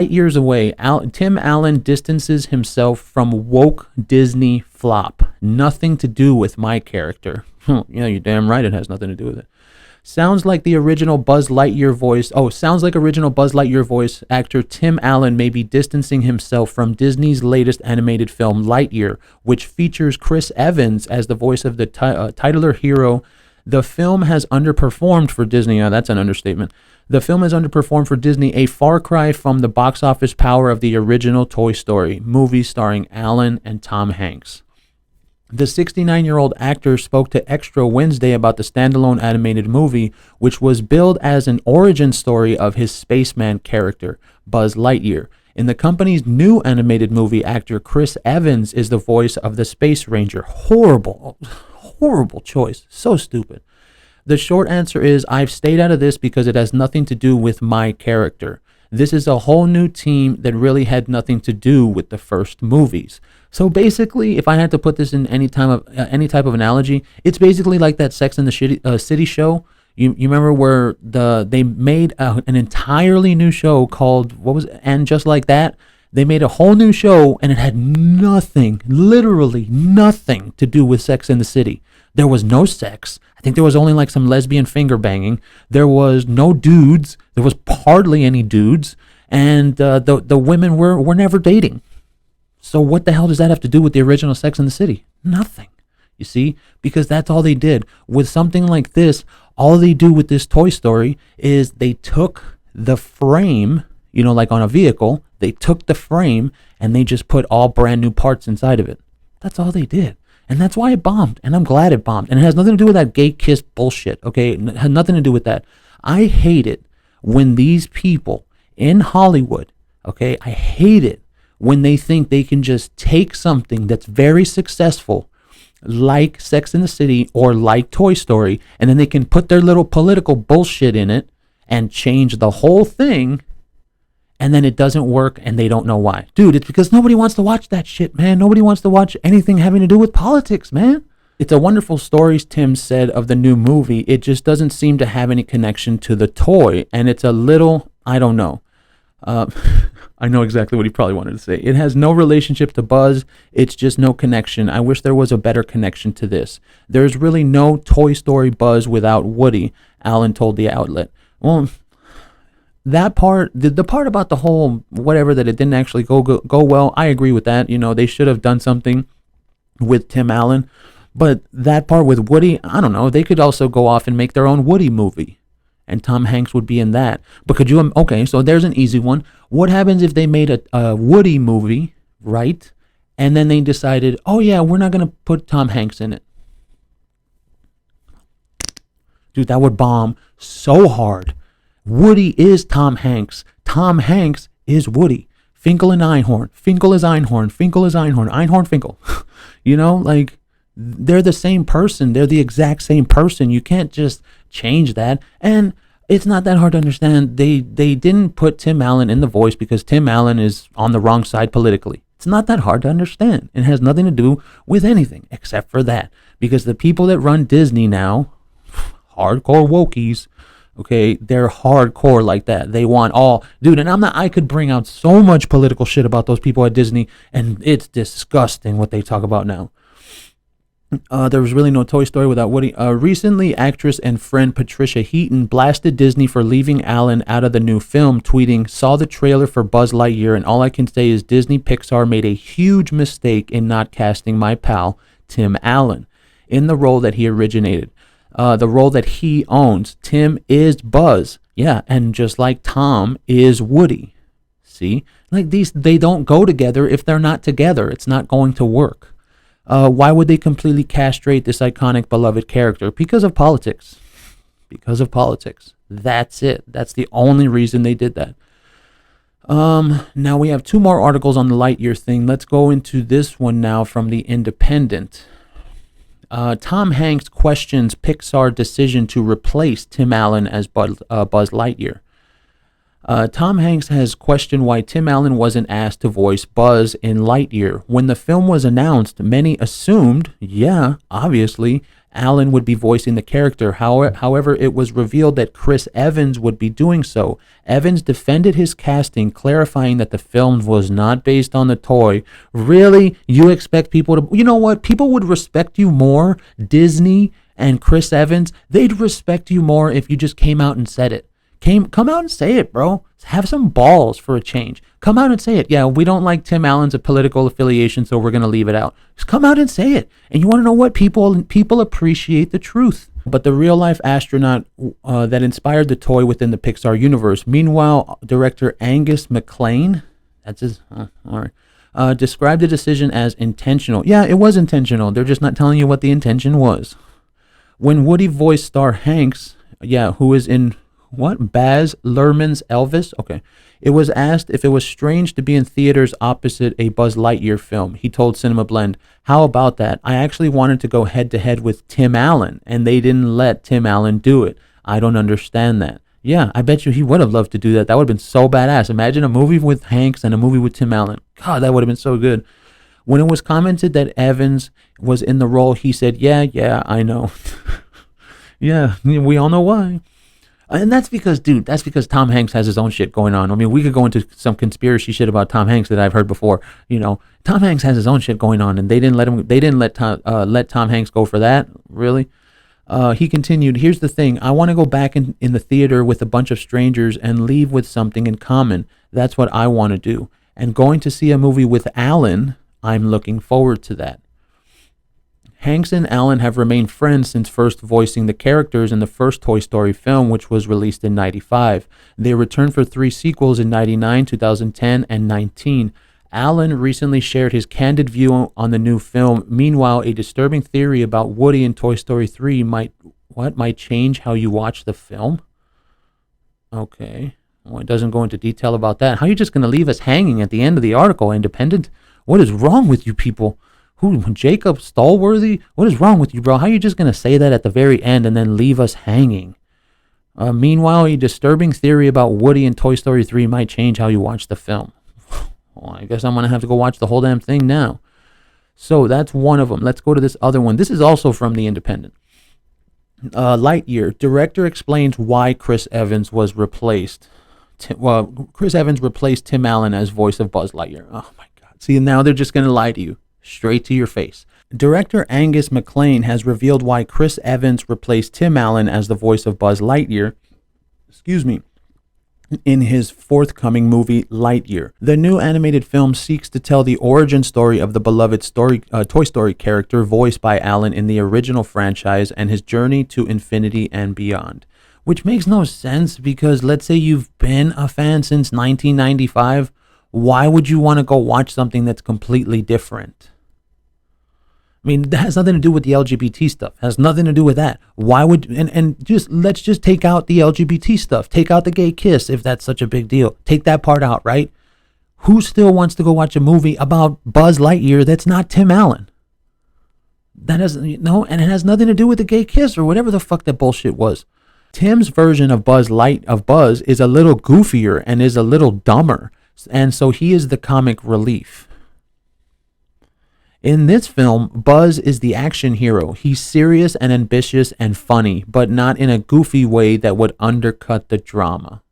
Years away, Tim Allen distances himself from woke Disney flop. Nothing to do with my character. Yeah, you're damn right it has nothing to do with it. Sounds like original Buzz Lightyear voice actor Tim Allen may be distancing himself from Disney's latest animated film Lightyear, which features Chris Evans as the voice of the titular hero. The film has underperformed for Disney. That's an understatement. The film has underperformed for Disney, a far cry from the box office power of the original Toy Story movie starring Allen and Tom Hanks. The 69-year-old actor spoke to Extra Wednesday about the standalone animated movie, which was billed as an origin story of his spaceman character, Buzz Lightyear. In the company's new animated movie, actor Chris Evans is the voice of the Space Ranger. Horrible choice. So stupid. The short answer is I've stayed out of this because it has nothing to do with my character. This is a whole new team that really had nothing to do with the first movies. So basically, if I had to put this in any type of analogy, it's basically like that Sex and the City show. You remember where they made an entirely new show called And Just Like That. They made a whole new show and it had nothing, literally nothing to do with Sex and the City. There was no sex. I think there was only like some lesbian finger banging. There was no dudes. There was hardly any dudes. And the women were never dating. So what the hell does that have to do with the original Sex and the City? Nothing. You see? Because that's all they did. With something like this, all they do with this Toy Story is they took the frame, like on a vehicle, they took the frame and they just put all brand new parts inside of it. That's all they did. And that's why it bombed. And I'm glad it bombed. And it has nothing to do with that gay kiss bullshit. Okay? It had nothing to do with that. I hate it when these people in Hollywood, okay, I hate it when they think they can just take something that's very successful, like Sex and the City or like Toy Story, and then they can put their little political bullshit in it and change the whole thing, and then it doesn't work and they don't know why. Dude, it's because nobody wants to watch that shit, man. Nobody wants to watch anything having to do with politics, man. It's a wonderful story, Tim said, of the new movie. It just doesn't seem to have any connection to the toy, and it's a little, I don't know. I know exactly what he probably wanted to say. It has no relationship to Buzz. It's just no connection. I wish there was a better connection to this. There's really no Toy Story Buzz without Woody, Allen told the outlet. Well, that part, the part about the whole whatever that it didn't actually go well, I agree with that. They should have done something with Tim Allen. But that part with Woody, I don't know. They could also go off and make their own Woody movie. And Tom Hanks would be in that. But could you, okay, so there's an easy one. What happens if they made a Woody movie, right? And then they decided, oh yeah, we're not going to put Tom Hanks in it. Dude, that would bomb so hard. Woody is Tom Hanks. Tom Hanks is Woody. Finkel and Einhorn. Finkel is Einhorn. Finkel is Einhorn. Einhorn, Finkel. They're the same person. They're the exact same person. You can't just change that. And it's not that hard to understand. They didn't put Tim Allen in the voice because Tim Allen is on the wrong side politically. It's not that hard to understand. It has nothing to do with anything except for that. Because the people that run Disney now, hardcore wokies, okay, they're hardcore like that. They want all, dude, and I could bring out so much political shit about those people at Disney, and it's disgusting what they talk about now. There was really no Toy Story without Woody. Recently, actress and friend Patricia Heaton blasted Disney for leaving Allen out of the new film, tweeting, "Saw the trailer for Buzz Lightyear, and all I can say is Disney Pixar made a huge mistake in not casting my pal, Tim Allen, in the role that he originated. The role that he owns. Tim is Buzz. Yeah, and just like Tom is Woody. See? Like these, they don't go together if they're not together. It's not going to work. Why would they completely castrate this iconic, beloved character? Because of politics. Because of politics. That's it. That's the only reason they did that. Now we have two more articles on the Lightyear thing. Let's go into this one now from The Independent. Tom Hanks questions Pixar decision to replace Tim Allen as Buzz Lightyear. Tom Hanks has questioned why Tim Allen wasn't asked to voice Buzz in Lightyear. When the film was announced, many assumed, yeah, obviously, Allen would be voicing the character. However, it was revealed that Chris Evans would be doing so. Evans defended his casting, clarifying that the film was not based on the toy. Really? You expect people to... You know what? People would respect you more, Disney and Chris Evans, they'd respect you more if you just came out and said it. Come out and say it, bro. Have some balls for a change. Come out and say it. Yeah, we don't like Tim Allen's political affiliation, so we're going to leave it out. Just come out and say it. And you want to know what? People appreciate the truth. But the real-life astronaut that inspired the toy within the Pixar universe. Meanwhile, director Angus MacLane, that's his... all right. Described the decision as intentional. Yeah, it was intentional. They're just not telling you what the intention was. When Woody voiced star Hanks, who is in... What? Baz Luhrmann's Elvis? Okay. It was asked if it was strange to be in theaters opposite a Buzz Lightyear film. He told Cinema Blend, "How about that? I actually wanted to go head to head with Tim Allen, and they didn't let Tim Allen do it. I don't understand that." Yeah, I bet you he would have loved to do that. That would have been so badass. Imagine a movie with Hanks and a movie with Tim Allen. God, that would have been so good. When it was commented that Evans was in the role, he said, yeah, I know. Yeah, we all know why. And that's because Tom Hanks has his own shit going on. I mean, we could go into some conspiracy shit about Tom Hanks that I've heard before. You know, Tom Hanks has his own shit going on, and they didn't let Tom Hanks go for that. Really? He continued, "Here's the thing. I want to go back in the theater with a bunch of strangers and leave with something in common. That's what I want to do. And going to see a movie with Allen, I'm looking forward to that." Hanks and Allen have remained friends since first voicing the characters in the first Toy Story film, which was released in 1995. They returned for 3 sequels in 1999, 2010, and 2019. Allen recently shared his candid view on the new film. Meanwhile, a disturbing theory about Woody in Toy Story 3 might change how you watch the film? Okay. Well, it doesn't go into detail about that. How are you just going to leave us hanging at the end of the article, Independent? What is wrong with you people? Who, Jacob Stallworthy? What is wrong with you, bro? How are you just going to say that at the very end and then leave us hanging? Meanwhile, a disturbing theory about Woody in Toy Story 3 might change how you watch the film. Well, I guess I'm going to have to go watch the whole damn thing now. So that's one of them. Let's go to this other one. This is also from The Independent. Lightyear. Director explains why Chris Evans was replaced. Chris Evans replaced Tim Allen as voice of Buzz Lightyear. Oh, my God. See, now they're just going to lie to you. Straight to your face. Director Angus MacLane has revealed why Chris Evans replaced Tim Allen as the voice of Buzz Lightyear, in his forthcoming movie Lightyear. The new animated film seeks to tell the origin story of the beloved Toy Story character voiced by Allen in the original franchise and his journey to infinity and beyond. Which makes no sense because let's say you've been a fan since 1995. Why would you want to go watch something that's completely different? I mean, that has nothing to do with the LGBT stuff. It has nothing to do with that. Why would let's just take out the LGBT stuff. Take out the gay kiss if that's such a big deal. Take that part out, right? Who still wants to go watch a movie about Buzz Lightyear that's not Tim Allen? And it has nothing to do with the gay kiss or whatever the fuck that bullshit was. Tim's version of Buzz is a little goofier and is a little dumber. And so he is the comic relief. In this film, Buzz is the action hero. He's serious and ambitious and funny, but not in a goofy way that would undercut the drama.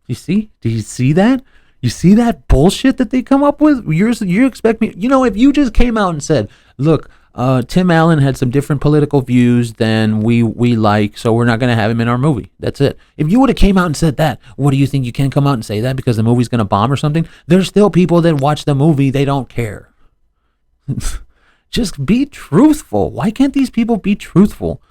You see? Do you see that? You see that bullshit that they come up with? You expect me... You know, if you just came out and said, look, Tim Allen had some different political views than we like, so we're not going to have him in our movie. That's it. If you would have came out and said that, what do you think? You can't come out and say that because the movie's going to bomb or something? There's still people that watch the movie, they don't care. Just be truthful. Why can't these people be truthful?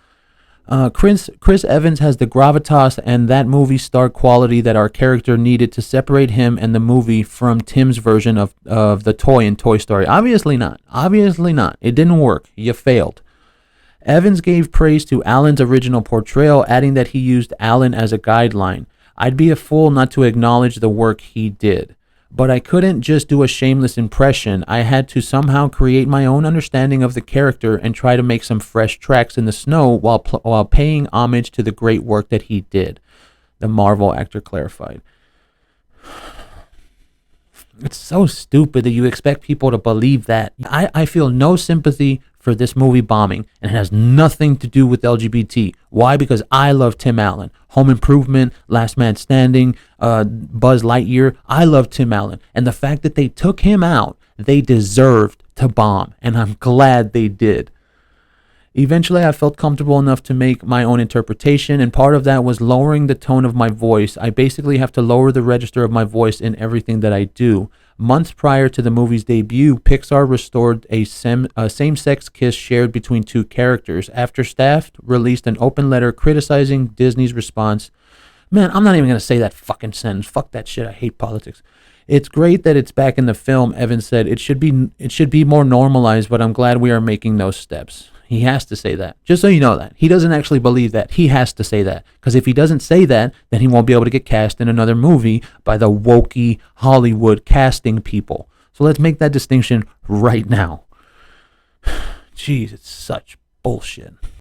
Chris Evans has the gravitas and that movie star quality that our character needed to separate him and the movie from Tim's version of the toy in Toy Story. Obviously not. It didn't work. You failed. Evans gave praise to Allen's original portrayal, adding that he used Allen as a guideline. I'd be a fool not to acknowledge the work he did. But I couldn't just do a shameless impression. I had to somehow create my own understanding of the character and try to make some fresh tracks in the snow while paying homage to the great work that he did, the Marvel actor clarified. It's so stupid that you expect people to believe that. I feel no sympathy for this movie bombing, and it has nothing to do with LGBT. Why? Because I love Tim Allen. Home Improvement, Last Man Standing, Buzz Lightyear. I love Tim Allen. And the fact that they took him out, they deserved to bomb. And I'm glad they did. Eventually, I felt comfortable enough to make my own interpretation, and part of that was lowering the tone of my voice. I basically have to lower the register of my voice in everything that I do. Months prior to the movie's debut, Pixar restored a same-sex kiss shared between two characters. After staff released an open letter criticizing Disney's response. Man, I'm not even going to say that fucking sentence. Fuck that shit. I hate politics. It's great that it's back in the film, Evans said. It should be more normalized, but I'm glad we are making those steps. He has to say that. Just so you know that. He doesn't actually believe that. He has to say that. Because if he doesn't say that, then he won't be able to get cast in another movie by the wokey Hollywood casting people. So let's make that distinction right now. Jeez, it's such bullshit.